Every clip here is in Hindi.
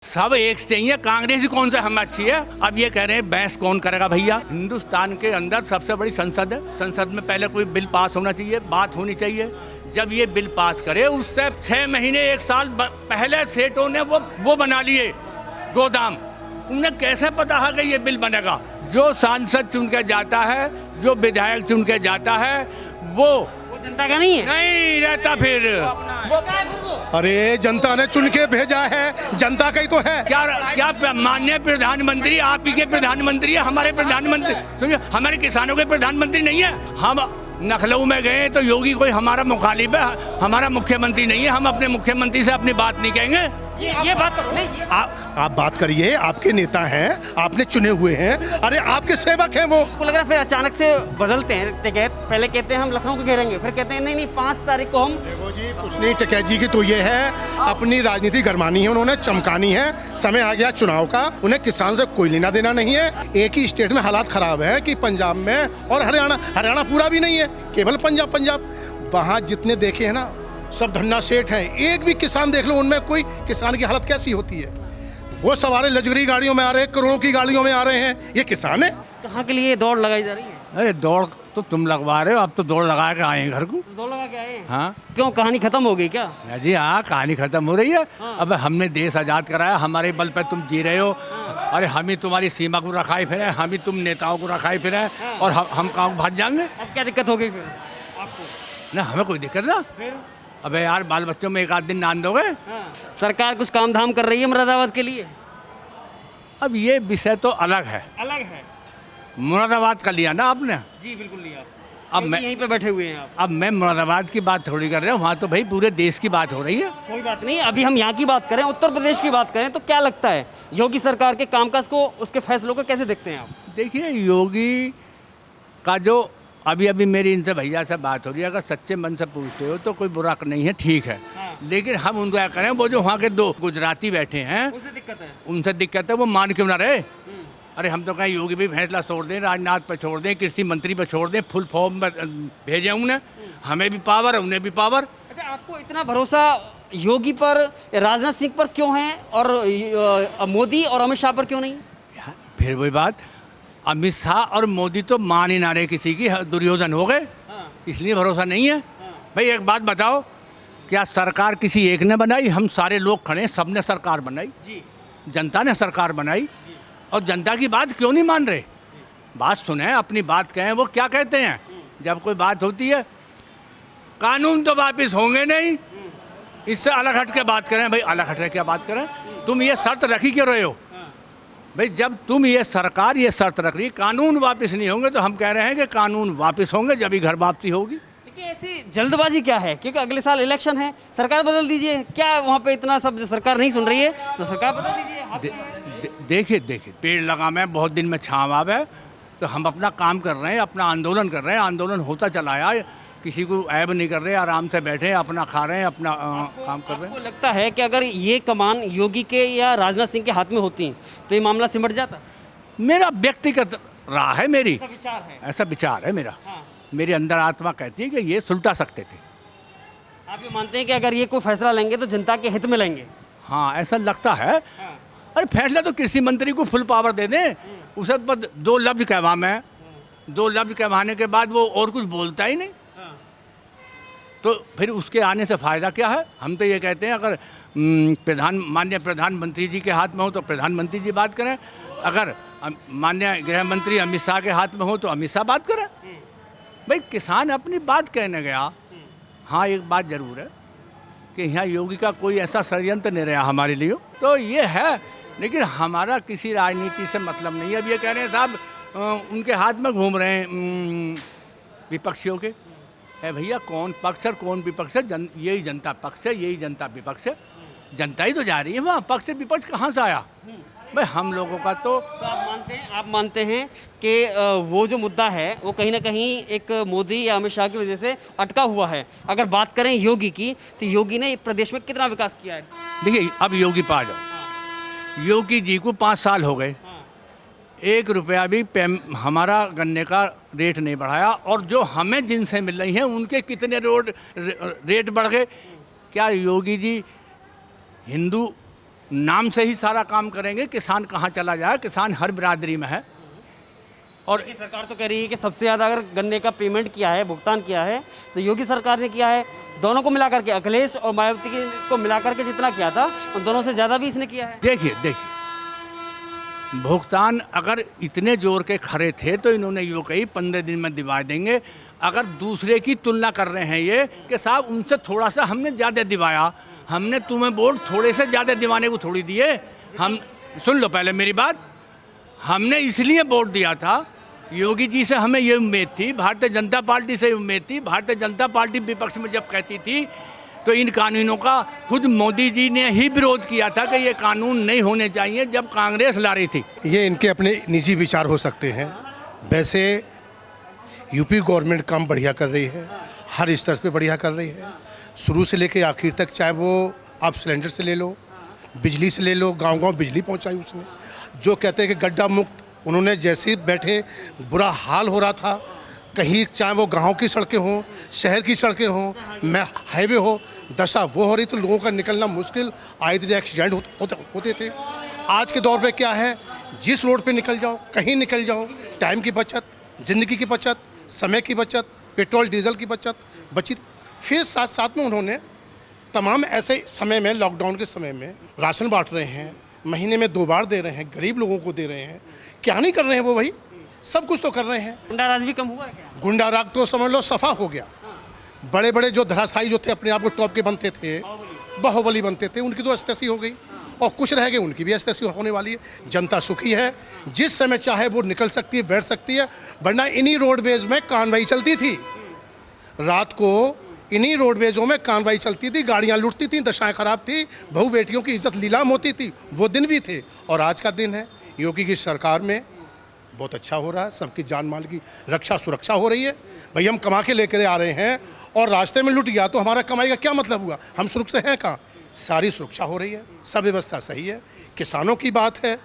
सब एक से ही है, कांग्रेस ही कौन सा हम अच्छी है। अब ये कह रहे हैं बहस कौन करेगा भैया। हिंदुस्तान के अंदर सबसे बड़ी संसद है, संसद में पहले कोई बिल पास होना चाहिए, बात होनी चाहिए। जब ये बिल पास करे उससे 6 महीने 1 साल पहले सेठों ने वो बना लिए गोदाम। उन्हें कैसे पता है कि ये बिल बनेगा। जो सांसद चुन के जाता है, जो विधायक चुन के जाता है, वो जनता का नहीं है, नहीं रहता फिर वो। अरे जनता ने चुन के भेजा है, जनता का ही तो है। क्या माननीय प्रधानमंत्री आप ही के प्रधानमंत्री है, हमारे प्रधानमंत्री सुनिए, हमारे किसानों के प्रधानमंत्री नहीं है। हम लखनऊ में गए तो योगी कोई हमारा मुखालिफ है, हमारा मुख्यमंत्री नहीं है। हम अपने मुख्यमंत्री से अपनी बात नहीं कहेंगे। ये बात तो नहीं। आप बात करिए, आपके नेता हैं, आपने चुने हुए हैं, अरे आपके सेवक हैं वो। आपको लग रहा है फिर अचानक से बदलते हैं टिकैत। पहले कहते हैं हम लखनऊ को घेरेंगे, फिर कहते हैं नहीं 5 तारीख को हम। देखो जी, कुछ नहीं, टिकैत जी की तो ये है अपनी राजनीति गरमानी है, उन्होंने चमकानी है। समय आ गया चुनाव का, उन्हें किसान से कोई लेना देना नहीं है। एक ही स्टेट में हालात खराब है कि पंजाब में और हरियाणा पूरा भी नहीं है, केवल पंजाब। वहाँ जितने देखे हैं ना सब धन्ना सेठ हैं। एक भी किसान देख लो, उनमें कोई किसान की हालत कैसी होती है। वो सवारे लग्जरी गाड़ियों में आ रहे हैं, करोड़ों की गाड़ियों में आ रहे हैं, ये किसान है। कहाँ के लिए दौड़ लगाई जा रही है? अरे दौड़ तो तुम लगवा रहे हो, अब तो दौड़ लगा के आए हैं घर को। दौड़ लगा के आए हैं? हाँ। क्यों, कहानी खत्म हो गई क्या? जी हाँ, कहानी खत्म हो रही है। हाँ। अब हमने देश आज़ाद कराया, हमारे बल पर तुम जी रहे हो। हाँ। अरे हम ही तुम्हारी सीमा को रखाए फिर, हम ही तुम नेताओं को रखाए फिर, हाँ। और हम कहाँ भाग जाएंगे। अब क्या दिक्कत हो गई फिर आपको? ना हमें कोई दिक्कत ना। फिर अबे यार, बाल बच्चों में एक आध दिन नान दोगे। हाँ। सरकार कुछ काम धाम कर रही है मुरादाबाद के लिए? अब ये विषय तो अलग है। अलग है मुरादाबाद का लिया ना आपने। जी, बिल्कुल लिया। अब मैं यहीं पे बैठे हुए हैं आप। अब मैं मुरादाबाद की बात थोड़ी कर रहा हूँ, वहाँ तो भाई पूरे देश की बात हो रही है। कोई बात नहीं, अभी हम यहाँ की बात करें, उत्तर प्रदेश की बात करें, तो क्या लगता है योगी सरकार के कामकाज को, उसके फैसलों को कैसे देखते हैं आप? देखिए, योगी का जो अभी मेरी इनसे भैया से बात हो रही है, अगर सच्चे मन से पूछते हो तो कोई बुरा नहीं है, ठीक है। हाँ। लेकिन हम उनको क्या करें, वो जो वहाँ के 2 गुजराती बैठे हैं, उनसे दिक्कत है। उनसे दिक्कत है, वो मान क्यों ना रहे। अरे हम तो कहें योगी भी फैसला छोड़ दें, राजनाथ पर छोड़ दें, कृषि मंत्री पर छोड़ दें, फुल फॉर्म में भेजें उन्हें। हमें भी पावर है, उन्हें भी पावर। अच्छा, आपको इतना भरोसा योगी पर, राजनाथ सिंह पर क्यों है, और मोदी और अमित शाह पर क्यों नहीं? फिर वही बात, अमित शाह और मोदी तो मान ही ना रहे किसी की, दुर्योधन हो गए। हाँ। इसलिए भरोसा नहीं है। भाई एक बात बताओ, क्या सरकार किसी एक ने बनाई? हम सारे लोग खड़े, सबने सरकार बनाई जी। जनता ने सरकार बनाई। और जनता की बात क्यों नहीं मान रहे? बात सुने, अपनी बात कहें। वो क्या कहते हैं जब कोई बात होती है, कानून तो वापिस होंगे नहीं, इससे अलग हट के बात करें। भाई अलग हट के क्या बात करें? तुम ये शर्त रखी क्यों रहे हो? भाई जब तुम ये सरकार ये शर्त रख रही है कानून वापस नहीं होंगे, तो हम कह रहे हैं कि कानून वापस होंगे जब ही घर वापसी होगी। देखिए, ऐसी जल्दबाजी क्या है, क्योंकि अगले साल इलेक्शन है, सरकार बदल दीजिए। क्या वहाँ पे इतना सब सरकार नहीं सुन रही है तो सरकार बदल दीजिए। हाथ में है। देखिए, पेड़ लगा में बहुत दिन में छाँव आवे, तो हम अपना काम कर रहे हैं, अपना आंदोलन कर रहे हैं, आंदोलन होता चला आया, किसी को ऐब नहीं कर रहे, आराम से बैठे अपना खा रहे हैं, अपना काम कर रहे हैं। आपको लगता है कि अगर ये कमान योगी के या राजनाथ सिंह के हाथ में होती तो ये मामला सिमट जाता? मेरा व्यक्तिगत राय है, मेरी ऐसा विचार है। ऐसा विचार है मेरा। हाँ। मेरी अंदर आत्मा कहती है कि ये सुलटा सकते थे। आप ये मानते हैं कि अगर ये कोई फैसला लेंगे तो जनता के हित में लेंगे? हाँ, ऐसा लगता है। हाँ। अरे फैसला तो कृषि मंत्री को फुल पावर दे दें, उसे पर 2 लफ्ज कहवा में, 2 लफ्ज कहवाने के बाद वो और कुछ बोलता ही नहीं, तो फिर उसके आने से फ़ायदा क्या है? हम तो ये कहते हैं, अगर माननीय प्रधानमंत्री जी के हाथ में हो तो प्रधानमंत्री जी बात करें, अगर माननीय गृह मंत्री अमित शाह के हाथ में हो तो अमित शाह बात करें। भाई किसान अपनी बात कहने गया। हाँ, एक बात ज़रूर है कि यहाँ योगी का कोई ऐसा षड्यंत्र नहीं रहा हमारे लिए, तो ये है। लेकिन हमारा किसी राजनीति से मतलब नहीं है। अब ये कह रहे हैं साहब उनके हाथ में घूम रहे हैं विपक्षियों के। भैया कौन पक्ष और कौन विपक्ष है? यही जनता पक्ष है, यही जनता विपक्ष है। जनता ही तो जा रही है वहाँ, पक्ष से विपक्ष कहाँ से आया? भाई हम लोगों का तो आप मानते हैं कि वो जो मुद्दा है वो कहीं ना कहीं एक मोदी या अमित शाह की वजह से अटका हुआ है। अगर बात करें योगी की, तो योगी ने प्रदेश में कितना विकास किया है? देखिए, अब योगी पा जाओ। योगी जी को 5 साल हो गए, 1 रुपया भी हमारा गन्ने का रेट नहीं बढ़ाया, और जो हमें जिनसे मिल रही हैं उनके कितने रेट बढ़ गए। क्या योगी जी हिंदू नाम से ही सारा काम करेंगे। किसान कहाँ चला जाए, किसान हर बिरादरी में है। और योगी सरकार तो कह रही है कि सबसे ज़्यादा अगर गन्ने का पेमेंट किया है, भुगतान किया है, तो योगी सरकार ने किया है। दोनों को मिलाकर के, अखिलेश और मायावती को मिलाकर के जितना किया था, उन दोनों से ज़्यादा भी इसने किया है। देखिए भुगतान अगर इतने जोर के खरे थे तो इन्होंने यूँ कही 15 दिन में दिवा देंगे। अगर दूसरे की तुलना कर रहे हैं ये कि साहब उनसे थोड़ा सा हमने ज़्यादा दिवाया, हमने तुम्हें वोट थोड़े से ज़्यादा दिवाने को थोड़ी दिए। हम सुन लो पहले मेरी बात, हमने इसलिए वोट दिया था, योगी जी से हमें ये उम्मीद थी, भारतीय जनता पार्टी से उम्मीद थी। भारतीय जनता पार्टी विपक्ष में जब कहती थी तो इन कानूनों का खुद मोदी जी ने ही विरोध किया था कि ये कानून नहीं होने चाहिए जब कांग्रेस ला रही थी। ये इनके अपने निजी विचार हो सकते हैं। वैसे यूपी गवर्नमेंट काम बढ़िया कर रही है, हर स्तर पे बढ़िया कर रही है, शुरू से लेके आखिर तक। चाहे वो आप सिलेंडर से ले लो, बिजली से ले लो, गांव-गांव बिजली पहुंचाई उसने। जो कहते हैं कि गड्ढा मुक्त, उन्होंने जैसे बैठे बुरा हाल हो रहा था कहीं, चाहे वो गांव की सड़कें हों, शहर की सड़कें हों, मैं हाईवे हो, दशा वो हो रही तो लोगों का निकलना मुश्किल, आए दिन एक्सीडेंट होते थे। आज के दौर पे क्या है, जिस रोड पे निकल जाओ, कहीं निकल जाओ, टाइम की बचत, ज़िंदगी की बचत, समय की बचत, पेट्रोल डीजल की बचत। फिर साथ साथ में उन्होंने तमाम ऐसे समय में, लॉकडाउन के समय में राशन बांट रहे हैं, महीने में 2 बार दे रहे हैं, गरीब लोगों को दे रहे हैं। क्या नहीं कर रहे हैं वो भाई, सब कुछ तो कर रहे हैं। गुंडाराज भी कम हुआ है क्या? गुंडाराज तो समझ लो सफ़ा हो गया। बड़े बड़े जो धराशायी जो थे, अपने आप को टॉप के बनते थे, बाहुबली बनते थे, उनकी तो अस्तेसी हो गई, और कुछ रह गए उनकी भी अस्तेसी होने वाली है। जनता सुखी है, जिस समय चाहे वो निकल सकती है, बैठ सकती है। वरना इन्हीं रोडवेज में कानवाई चलती थी, रात को इन्हीं रोडवेजों में कानवाई चलती थी, गाड़ियाँ लुटती थी, दशाएं खराब थी, बहू बेटियों की इज्जत नीलाम होती थी। वो दिन भी थे और आज का दिन है। योगी की सरकार में बहुत अच्छा हो रहा है, सबकी जान माल की रक्षा सुरक्षा हो रही है। भाई हम कमा के लेकर आ रहे हैं और रास्ते में लुट गया तो हमारा कमाई का क्या मतलब हुआ, हम सुरक्षित हैं कहाँ? सारी सुरक्षा हो रही है, सब व्यवस्था सही है। किसानों की बात है,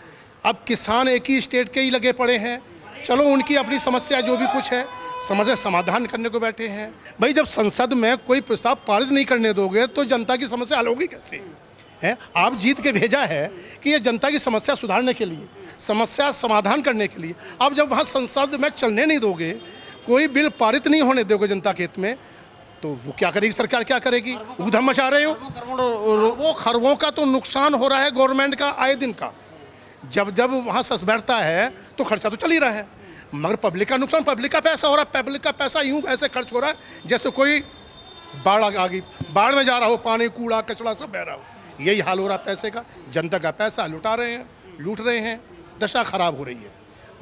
अब किसान एक ही स्टेट के ही लगे पड़े हैं। चलो उनकी अपनी समस्या जो भी कुछ है, समस्या समाधान करने को बैठे हैं। भाई जब संसद में कोई प्रस्ताव पारित नहीं करने दोगे तो जनता की समस्या हल होगी कैसे? है आप जीत के भेजा है कि ये जनता की समस्या सुधारने के लिए, समस्या समाधान करने के लिए। अब जब वहाँ संसद में चलने नहीं दोगे, कोई बिल पारित नहीं होने दोगे जनता के हित में, तो वो क्या करेगी सरकार, क्या करेगी? ऊधम मचा रहे हो। वो खरबों का तो नुकसान हो रहा है गवर्नमेंट का आए दिन का। जब जब वहाँ सस बैठता है तो खर्चा तो चल ही रहा है, मगर पब्लिक का नुकसान, पब्लिक का पैसा हो रहा है। पब्लिक का पैसा यूँ ऐसे खर्च हो रहा है जैसे कोई बाढ़ आ गई, बाढ़ में जा रहा हो, पानी कूड़ा कचड़ा सब बह रहा हो। यही हाल हो रहा है पैसे का। जनता का पैसा लुटा रहे हैं, लूट रहे हैं, दशा खराब हो रही है।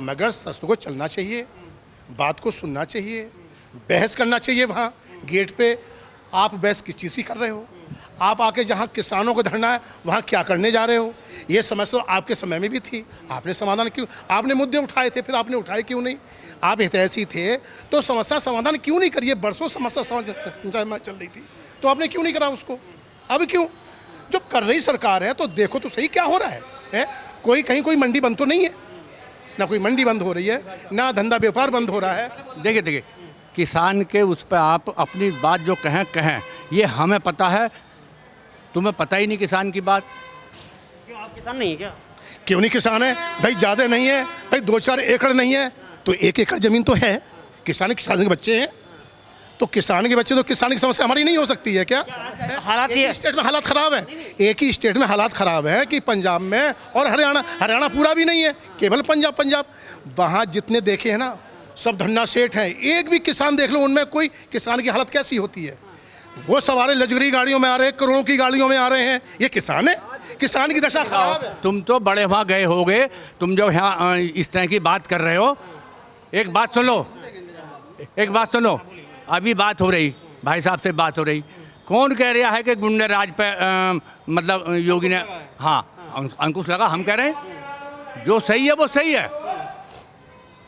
मगर सस्तों को चलना चाहिए, बात को सुनना चाहिए, बहस करना चाहिए। वहाँ गेट पे आप बहस किस चीज़ की कर रहे हो? आप आके जहाँ किसानों को धरना है वहाँ क्या करने जा रहे हो? ये समस्या तो आपके समय में भी थी, आपने समाधान क्यों, आपने मुद्दे उठाए थे, फिर आपने उठाए क्यों नहीं? आप हितैषी थे तो समस्या समाधान क्यों नहीं करिए? बरसों समस्या समाधान चल रही थी तो आपने क्यों नहीं करा उसको? अब क्यों? जब कर रही सरकार है तो देखो तो सही क्या हो रहा है? कोई कहीं कोई मंडी बंद तो नहीं है, ना कोई मंडी बंद हो रही है, ना धंधा व्यापार बंद हो रहा है। देखिए किसान के उस पर आप अपनी बात जो कहें, ये हमें पता है, तुम्हें पता ही नहीं किसान की बात। क्यों आप किसान नहीं है क्या? क्यों नहीं किसान है भाई? ज़्यादा नहीं है भाई, 2-4 एकड़ नहीं है तो 1 एकड़ ज़मीन तो है। किसान के बच्चे हैं तो किसान के बच्चे, तो किसान की समस्या हमारी नहीं हो सकती है क्या? हालात ये स्टेट में हालात ख़राब है, एक ही स्टेट में हालात ख़राब है कि पंजाब में और हरियाणा पूरा भी नहीं है, केवल पंजाब। वहाँ जितने देखे हैं ना सब धन्ना सेठ हैं, एक भी किसान देख लो उनमें कोई किसान की हालत कैसी होती है? वो सवारे लग्जरी गाड़ियों में आ रहे हैं, करोड़ों की गाड़ियों में आ रहे हैं, ये किसान है? किसान की दशा खराब है। तुम तो बड़े वहाँ गए होगे, तुम जो यहाँ इस तरह की बात कर रहे हो, एक बात सुनो, अभी बात हो रही, भाई साहब से बात हो रही, कौन कह रहा है कि गुंडे राज पे मतलब योगी ने, हाँ अंकुश लगा। हम कह रहे हैं जो सही है वो सही है।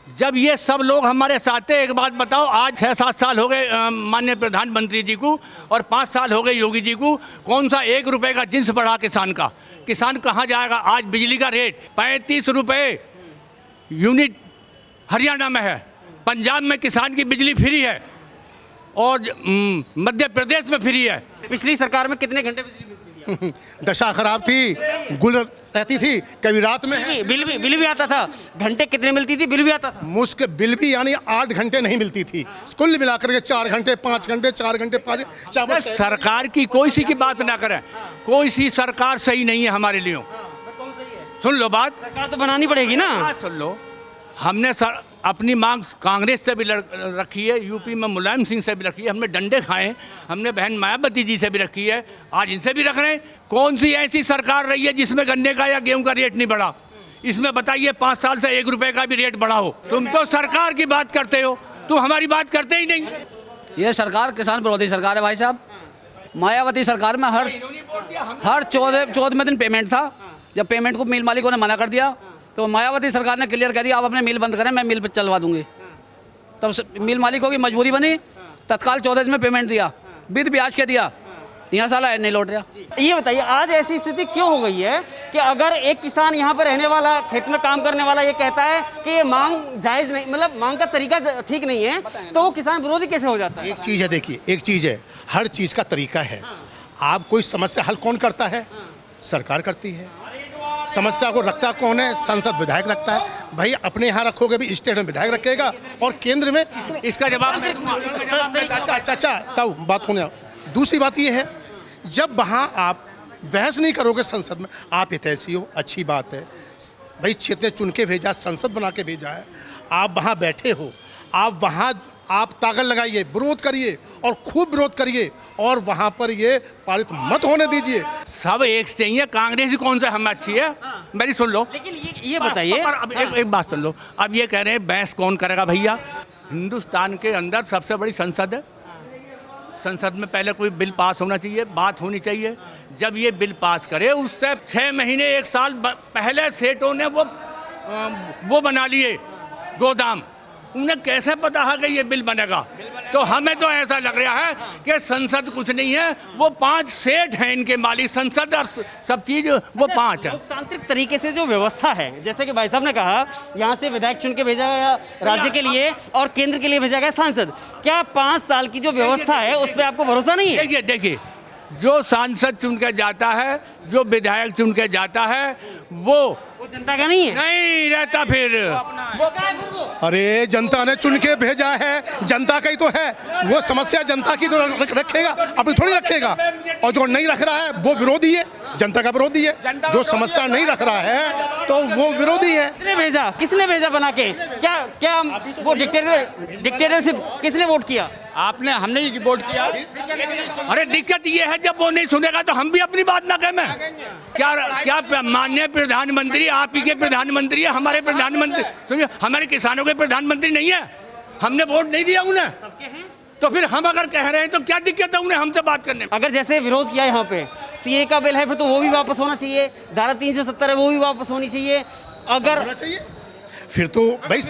जब ये सब लोग हमारे साथ थे, एक बात बताओ, आज 6-7 साल हो गए माननीय प्रधानमंत्री जी को और 5 साल हो गए योगी जी को, कौन सा 1 रुपये का जिन्स बढ़ा किसान का? किसान कहाँ जाएगा? आज बिजली का रेट 35 रुपये यूनिट हरियाणा में है, पंजाब में किसान की बिजली फ्री है और मध्य प्रदेश में फ्री है। पिछली सरकार में कितने घंटे बिजली मिलती थी? दशा खराब थी, गुल रहती थी, कभी रात में है बिल भी आता था। घंटे कितने मिलती थी? बिल भी आता था। मुश्किल बिल भी यानी 8 घंटे नहीं मिलती थी, कुल मिलाकर के 4 घंटे 5 घंटे 4 घंटे 5 चावल। सरकार की कोई सी की बात ना करें, कोई सी सरकार सही नहीं है हमारे लिए। सुन लो बात, सरकार तो बनानी पड़ेगी ना। बात सुन लो। हमने अपनी मांग कांग्रेस से भी रखी है, यूपी में मुलायम सिंह से भी रखी है, हमने डंडे खाए, हमने बहन मायावती जी से भी रखी है, आज इनसे भी रख रहे हैं। कौन सी ऐसी सरकार रही है जिसमें गन्ने का या गेहूं का रेट नहीं बढ़ा? इसमें बताइए 5 साल से 1 रुपए का भी रेट बढ़ा हो? तुम तो सरकार की बात करते हो, तुम हमारी बात करते ही नहीं। ये सरकार किसान विरोधी सरकार है भाई साहब। मायावती सरकार में हर 14वें दिन पेमेंट था। जब पेमेंट को मिल मालिकों ने मना कर दिया तो मायावती सरकार ने क्लियर कर दिया, आप अपने मिल बंद करें, मैं मिल पर चलवा दूंगी। तब मिल मालिकों की मजबूरी बनी, तत्काल 14 दिन में पेमेंट दिया, विद ब्याज के दिया। यहाँ साला नहीं लौट रहा। ये बताइए आज ऐसी स्थिति क्यों हो गई है कि अगर एक किसान यहाँ पर रहने वाला, खेत में काम करने वाला ये कहता है कि ये मांग जायज़ नहीं, मतलब मांग का तरीका ठीक नहीं है, तो वो किसान विरोधी कैसे हो जाता है? एक चीज़ है, देखिए एक चीज़ है, हर चीज़ का तरीका है। आप कोई समस्या हल कौन करता है? सरकार करती है। समस्या को रखता कौन है? संसद विधायक रखता है। भाई अपने यहाँ रखोगे भी, स्टेट में विधायक रखेगा और केंद्र में इसका जवाब मैं दूंगा। अच्छा तब बात होने। दूसरी बात ये है, जब वहाँ आप बहस नहीं करोगे संसद में, आप हितैषी हो, अच्छी बात है भाई, क्षेत्र ने चुन के भेजा, संसद बना के भेजा है, आप वहाँ बैठे हो, आप वहाँ आप ताकत लगाइए, विरोध करिए और खूब विरोध करिए और वहाँ पर ये पारित मत होने दीजिए। सब एक से ही है, कांग्रेस ही कौन सा हम अच्छी है? मेरी सुन लो, लेकिन ये बताइए, अब एक बात सुन लो। अब ये कह रहे हैं बहस कौन करेगा? भैया हिंदुस्तान के अंदर सबसे बड़ी संसद है, संसद में पहले कोई बिल पास होना चाहिए, बात होनी चाहिए। जब ये बिल पास करे उससे 6 महीने 1 साल पहले सेठों ने वो बना लिए गोदाम, उन्हें कैसे पता है कि ये बिल बनेगा? तो हमें तो ऐसा लग रहा है कि संसद कुछ नहीं है, वो 5 सेठ हैं इनके मालिक, संसद और सब चीज़ वो 5 है। लोकतांत्रिक तरीके से जो व्यवस्था है, जैसे कि भाई साहब ने कहा यहाँ से विधायक चुन के भेजा गया राज्य के लिए और केंद्र के लिए भेजा गया सांसद, क्या 5 साल की जो व्यवस्था है उस पर आपको भरोसा नहीं है? देखिए जो सांसद चुन के जाता है, जो विधायक चुन के जाता है, वो जनता का नहीं है, नहीं रहता फिर अरे जनता ने चुन के भेजा है, जनता का ही तो है, वो समस्या जनता की तो रखेगा, अपनी थोड़ी रखेगा। और जो नहीं रख रहा है वो विरोधी है, जनता का विरोधी है। जो समस्या नहीं रख रहा है तो वो विरोधी है। किसने भेजा बना के? क्या वो डिक्टेटरशिप किसने वोट किया? आपने, हमने ही वोट किया। अरे दिक्कत ये है, जब वो नहीं सुनेगा तो हम भी अपनी बात ना कहें। क्या माननीय प्रधानमंत्री आप ही के प्रधानमंत्री है, हमारे प्रधानमंत्री सुनिए, हमारे किसानों के प्रधानमंत्री नहीं है, हमने वोट नहीं दिया उन्हें, तो फिर हम अगर कह रहे हैं तो क्या दिक्कत है उन्हें हमसे बात करने में? अगर जैसे विरोध किया यहाँ पे, सीए का बिल है, फिर तो वो भी वापस होना चाहिए, धारा 370 है वो भी वापस होनी चाहिए। अगर फिर तो भाई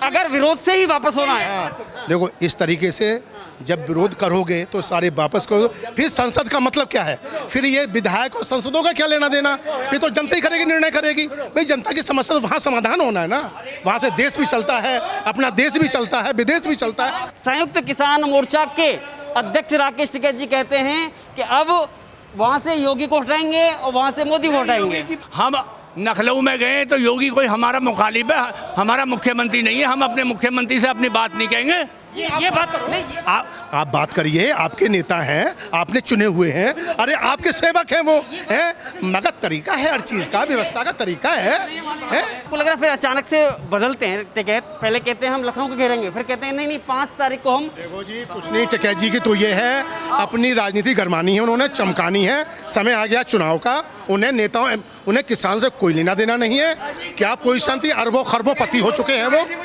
अगर विरोध से ही वापस होना है, देखो इस तरीके से जब विरोध करोगे तो सारे वापस करो, फिर संसद का मतलब क्या है? फिर ये विधायक और सांसदों का क्या लेना देना? फिर तो जनता ही करेगी, निर्णय करेगी। भाई जनता की समस्या तो वहाँ समाधान होना है ना, वहाँ से देश भी चलता है, अपना देश भी चलता है, विदेश भी चलता है। संयुक्त किसान मोर्चा के अध्यक्ष राकेश टिकैत जी कहते हैं कि अब वहाँ से योगी को हटाएंगे और वहाँ से मोदी को हटाएंगे। हम लखनऊ में गए तो योगी कोई हमारा मुखालिफ है, हमारा मुख्यमंत्री नहीं है, हम अपने मुख्यमंत्री से अपनी बात नहीं कहेंगे। ये बात नहीं, आप बात करिए, आपके नेता हैं, आपने चुने हुए हैं, अरे आपके सेवक हैं वो हैं, मगर तरीका है हर चीज़ का, व्यवस्था का तरीका है। आपको लग रहा है फिर अचानक से बदलते हैं टिकैत? पहले कहते हैं हम लखनऊ को घेरेंगे, फिर कहते हैं नहीं 5 तारीख को हम। देखो जी कुछ नहीं, टिकैत जी की तो ये है अपनी राजनीति गरमानी है, उन्होंने चमकानी है। समय आ गया चुनाव का, उन्हें नेताओं, उन्हें किसान से कोई लेना देना नहीं है। क्या पोजीशन थी? अरबों खरबों पति हो चुके हैं वो।